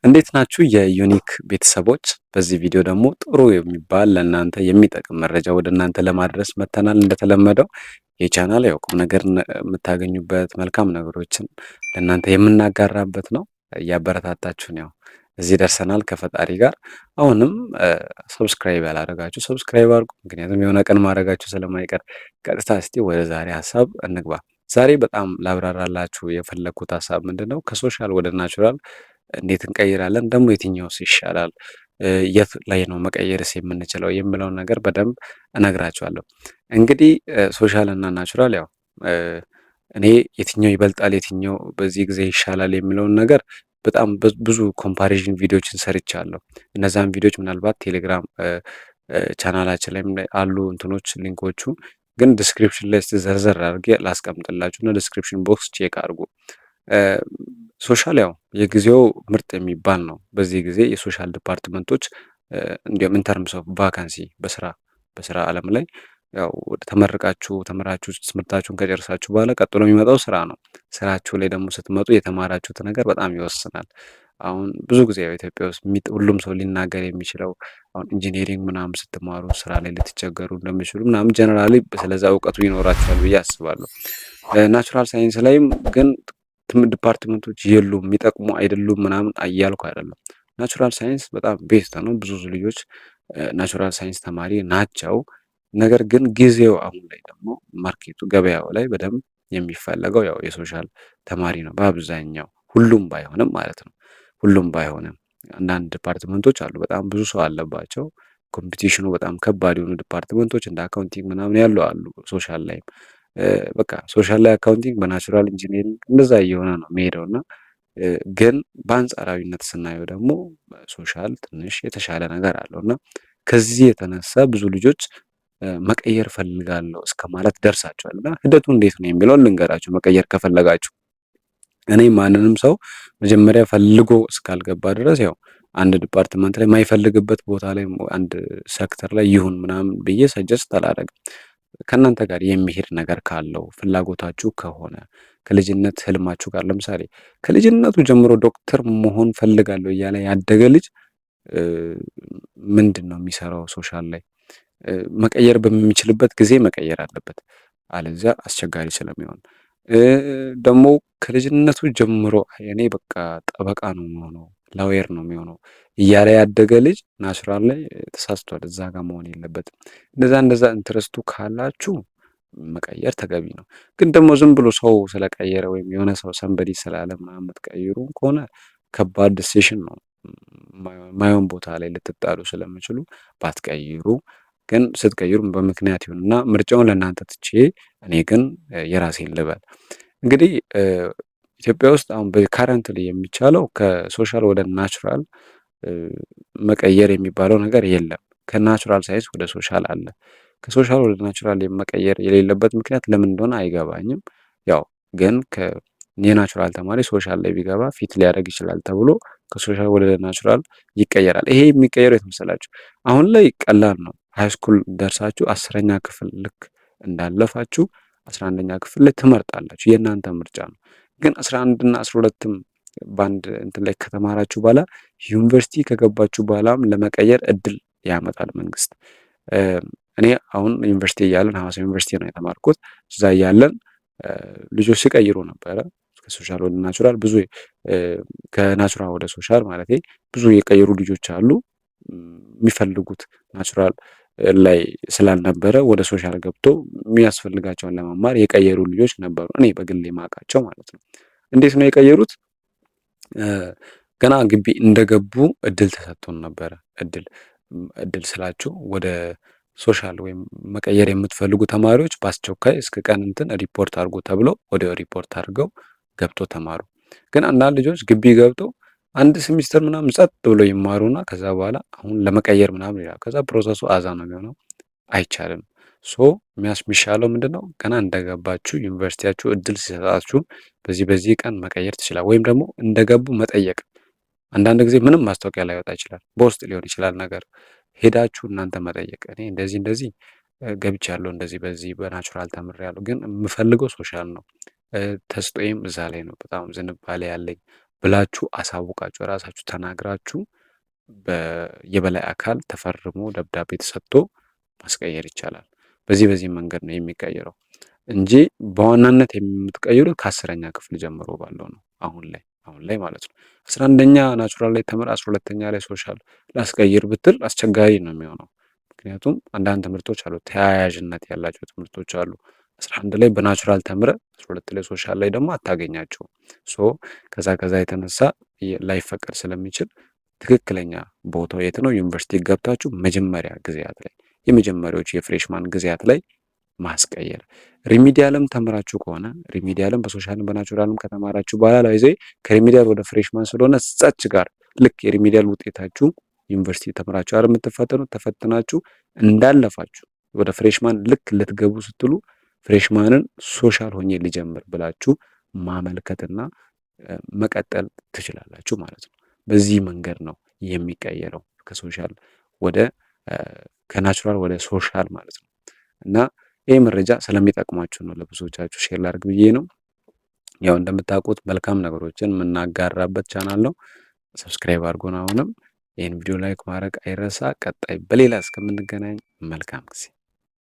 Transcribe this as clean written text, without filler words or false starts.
እንዴት ናችሁ የዩኒክ ቤተሰቦች? በዚህ ቪዲዮ ደግሞ ጥሩ የሚባል ለእናንተ የሚጠቅም መረጃ ወደ እናንተ ለማድረስ መጥተናል። እንደተለመደው ይህ ቻናል ያው ቁም ነገር የምታገኙበት መልካም ነገሮችን ለእናንተ የምናጋራበት ነው። እያበረታታችሁን ያው እዚህ ደርሰናል ከፈጣሪ ጋር። አሁንም ሰብስክራይብ ያላደረጋችሁ ሰብስክራይብ አድርጉ፣ ምክንያቱም የሆነ ቀን ማድረጋችሁ ስለማይቀር። ቀጥታ እስቲ ወደ ዛሬ ሀሳብ እንግባ። ዛሬ በጣም ላብራራላችሁ የፈለግኩት ሀሳብ ምንድን ነው? ከሶሻል ወደ ናቹራል እንዴት እንቀይራለን? ደግሞ የትኛውስ ይሻላል? የት ላይ ነው መቀየርስ የምንችለው የሚለውን ነገር በደንብ እነግራችኋለሁ። እንግዲህ ሶሻል እና ናቹራል ያው እኔ የትኛው ይበልጣል የትኛው በዚህ ጊዜ ይሻላል የሚለውን ነገር በጣም ብዙ ኮምፓሪዥን ቪዲዮችን ሰርቻለሁ። እነዛን ቪዲዮች ምናልባት ቴሌግራም ቻናላችን ላይ አሉ እንትኖች ሊንኮቹ፣ ግን ዲስክሪፕሽን ላይ ዘርዘር አድርጌ ላስቀምጥላችሁ እና ዲስክሪፕሽን ቦክስ ቼክ አድርጉ። ሶሻል ያው የጊዜው ምርጥ የሚባል ነው። በዚህ ጊዜ የሶሻል ዲፓርትመንቶች እንዲሁም ኢንተርምስ ኦፍ ቫካንሲ በስራ ዓለም ላይ ያው ተመርቃችሁ ተምራችሁ ትምህርታችሁን ከጨረሳችሁ በኋላ ቀጥሎ የሚመጣው ስራ ነው። ስራችሁ ላይ ደግሞ ስትመጡ የተማራችሁት ነገር በጣም ይወስናል። አሁን ብዙ ጊዜ ያው ኢትዮጵያ ውስጥ ሁሉም ሰው ሊናገር የሚችለው አሁን ኢንጂነሪንግ ምናምን ስትማሩ ስራ ላይ ልትቸገሩ እንደሚችሉ ምናምን ጀነራሊ ስለዛ እውቀቱ ይኖራችኋል ብዬ አስባለሁ። ናቹራል ሳይንስ ላይም ግን ዲፓርትመንቶች የሉም የሚጠቅሙ አይደሉም ምናምን እያልኩ አይደለም። ናቹራል ሳይንስ በጣም ቤስት ነው። ብዙ ልጆች ናቹራል ሳይንስ ተማሪ ናቸው። ነገር ግን ጊዜው አሁን ላይ ደግሞ ማርኬቱ ገበያው ላይ በደንብ የሚፈለገው ያው የሶሻል ተማሪ ነው በአብዛኛው፣ ሁሉም ባይሆንም ማለት ነው። ሁሉም ባይሆንም አንዳንድ ዲፓርትመንቶች አሉ በጣም ብዙ ሰው አለባቸው፣ ኮምፒቲሽኑ በጣም ከባድ የሆኑ ዲፓርትመንቶች እንደ አካውንቲንግ ምናምን ያሉ አሉ። ሶሻል ላይም በቃ ሶሻል ላይ አካውንቲንግ በናቹራል ኢንጂነሪንግ እንደዛ እየሆነ ነው የሚሄደው እና ግን በአንጻራዊነት ስናየው ደግሞ ሶሻል ትንሽ የተሻለ ነገር አለው እና ከዚህ የተነሳ ብዙ ልጆች መቀየር ፈልጋለሁ እስከ ማለት ደርሳቸዋል። እና ሂደቱ እንዴት ነው የሚለውን ልንገራችሁ። መቀየር ከፈለጋችሁ እኔ ማንንም ሰው መጀመሪያ ፈልጎ እስካልገባ ድረስ ያው አንድ ዲፓርትመንት ላይ የማይፈልግበት ቦታ ላይ አንድ ሴክተር ላይ ይሁን ምናምን ብዬ ሰጀስት አላደርግም። ከእናንተ ጋር የሚሄድ ነገር ካለው ፍላጎታችሁ ከሆነ ከልጅነት ህልማችሁ ጋር ለምሳሌ ከልጅነቱ ጀምሮ ዶክተር መሆን ፈልጋለሁ እያለ ያደገ ልጅ ምንድን ነው የሚሰራው? ሶሻል ላይ መቀየር በሚችልበት ጊዜ መቀየር አለበት፣ አለዚያ አስቸጋሪ ስለሚሆን ደግሞ ከልጅነቱ ጀምሮ እኔ በቃ ጠበቃ ነው የሚሆነው ላዌር ነው የሚሆነው እያለ ያደገ ልጅ ናቹራል ላይ ተሳስቷል። እዛ ጋር መሆን የለበትም። እንደዛ ኢንትረስቱ ካላችሁ መቀየር ተገቢ ነው። ግን ደግሞ ዝም ብሎ ሰው ስለቀየረ ወይም የሆነ ሰው ሰንበዲ ስላለ ምናምን የምትቀይሩ ከሆነ ከባድ ዲሲሽን ነው። ማየውን ቦታ ላይ ልትጣሉ ስለምችሉ ባትቀይሩ፣ ግን ስትቀይሩ በምክንያት ይሁን እና ምርጫውን ለእናንተ ትቼ እኔ ግን የራሴን ልበል። እንግዲህ ኢትዮጵያ ውስጥ አሁን በካረንትሊ የሚቻለው ከሶሻል ወደ ናቹራል መቀየር የሚባለው ነገር የለም። ከናቹራል ሳይንስ ወደ ሶሻል አለ። ከሶሻል ወደ ናቹራል መቀየር የሌለበት ምክንያት ለምን እንደሆነ አይገባኝም። ያው ግን የናቹራል ተማሪ ሶሻል ላይ ቢገባ ፊት ሊያደርግ ይችላል ተብሎ ከሶሻል ወደ ናቹራል ይቀየራል። ይሄ የሚቀየረው የት መሰላችሁ? አሁን ላይ ቀላል ነው። ሃይስኩል ደርሳችሁ 10ኛ ክፍል ልክ እንዳለፋችሁ 11ኛ ክፍል ላይ ትመርጣላችሁ። የእናንተ ምርጫ ነው። ግን 11 እና 12ም በአንድ እንትን ላይ ከተማራችሁ በኋላ ዩኒቨርሲቲ ከገባችሁ በኋላም ለመቀየር እድል ያመጣል መንግስት። እኔ አሁን ዩኒቨርሲቲ እያለን ሐዋሳ ዩኒቨርሲቲ ነው የተማርኩት። እዛ እያለን ልጆች ሲቀይሩ ነበረ ከሶሻል ወደ ናቹራል ብዙ ከናቹራል ወደ ሶሻል ማለት ብዙ የቀየሩ ልጆች አሉ። የሚፈልጉት ናቹራል ላይ ስላልነበረ ወደ ሶሻል ገብቶ የሚያስፈልጋቸውን ለመማር የቀየሩ ልጆች ነበሩ፣ እኔ በግሌ ማውቃቸው ማለት ነው። እንዴት ነው የቀየሩት? ገና ግቢ እንደገቡ እድል ተሰጥቶን ነበረ። እድል ስላችሁ ወደ ሶሻል ወይም መቀየር የምትፈልጉ ተማሪዎች በአስቸኳይ እስከ ቀን እንትን ሪፖርት አድርጎ ተብሎ ወደ ሪፖርት አድርገው ገብቶ ተማሩ። ግን አንዳንድ ልጆች ግቢ ገብተው አንድ ሴሚስተር ምናምን ጸጥ ብሎ ይማሩና ከዛ በኋላ አሁን ለመቀየር ምናምን ይላል። ከዛ ፕሮሰሱ አዛ ነው የሚሆነው፣ አይቻልም። ሶ የሚሻለው ምንድነው? ገና እንደገባችሁ ዩኒቨርሲቲያችሁ እድል ሲሰጣችሁ በዚህ ቀን መቀየር ትችላል፣ ወይም ደግሞ እንደገቡ መጠየቅ። አንዳንድ ጊዜ ምንም ማስታወቂያ ላይወጣ ይችላል፣ በውስጥ ሊሆን ይችላል ነገር ሄዳችሁ እናንተ መጠየቅ። እኔ እንደዚህ ገብቻለሁ፣ በዚህ በናቹራል ተምሬያለሁ፣ ግን የምፈልገው ሶሻል ነው፣ ተስጦዬም እዛ ላይ ነው፣ በጣም ዝንባሌ ያለኝ ብላችሁ አሳውቃችሁ ራሳችሁ ተናግራችሁ የበላይ አካል ተፈርሞ ደብዳቤ ተሰጥቶ ማስቀየር ይቻላል። በዚህ መንገድ ነው የሚቀየረው እንጂ በዋናነት የምትቀይሩት ከ10ኛ ክፍል ጀምሮ ባለው ነው። አሁን ላይ ማለት ነው። 11ኛ ናቹራል ላይ ተምር 12ኛ ላይ ሶሻል ላስቀይር ብትል አስቸጋሪ ነው የሚሆነው። ምክንያቱም አንዳንድ ትምህርቶች አሉ፣ ተያያዥነት ያላቸው ትምህርቶች አሉ። 11 ላይ በናቹራል ተምረ 12 ላይ ሶሻል ላይ ደግሞ አታገኛቸውም። ሶ ከዛ የተነሳ ላይፈቀድ ስለሚችል ትክክለኛ ቦታው የት ነው? ዩኒቨርሲቲ ገብታችሁ መጀመሪያ ጊዜያት ላይ የመጀመሪያዎቹ የፍሬሽማን ጊዜያት ላይ ማስቀየር። ሪሚዲያልም ተምራችሁ ከሆነ ሪሚዲያልም በሶሻልም በናቹራልም ከተማራችሁ በኋላ ላይ ከሪሚዲያል ወደ ፍሬሽማን ስለሆነ እዛች ጋር ልክ የሪሚዲያል ውጤታችሁ ዩኒቨርሲቲ ተምራችሁ አይደል የምትፈተኑት፣ ተፈትናችሁ እንዳለፋችሁ ወደ ፍሬሽማን ልክ ልትገቡ ስትሉ ፍሬሽማንን ሶሻል ሆኜ ሊጀምር ብላችሁ ማመልከትና መቀጠል ትችላላችሁ ማለት ነው። በዚህ መንገድ ነው የሚቀየረው ከሶሻል ወደ ከናቹራል ወደ ሶሻል ማለት ነው። እና ይህ መረጃ ስለሚጠቅማችሁ ነው ለብዙዎቻችሁ ሼር ላድርግ ብዬ ነው። ያው እንደምታውቁት መልካም ነገሮችን የምናጋራበት ቻናል ነው። ሰብስክራይብ አድርጎን አሁንም ይህን ቪዲዮ ላይክ ማድረግ አይረሳ። ቀጣይ በሌላ እስከምንገናኝ መልካም ጊዜ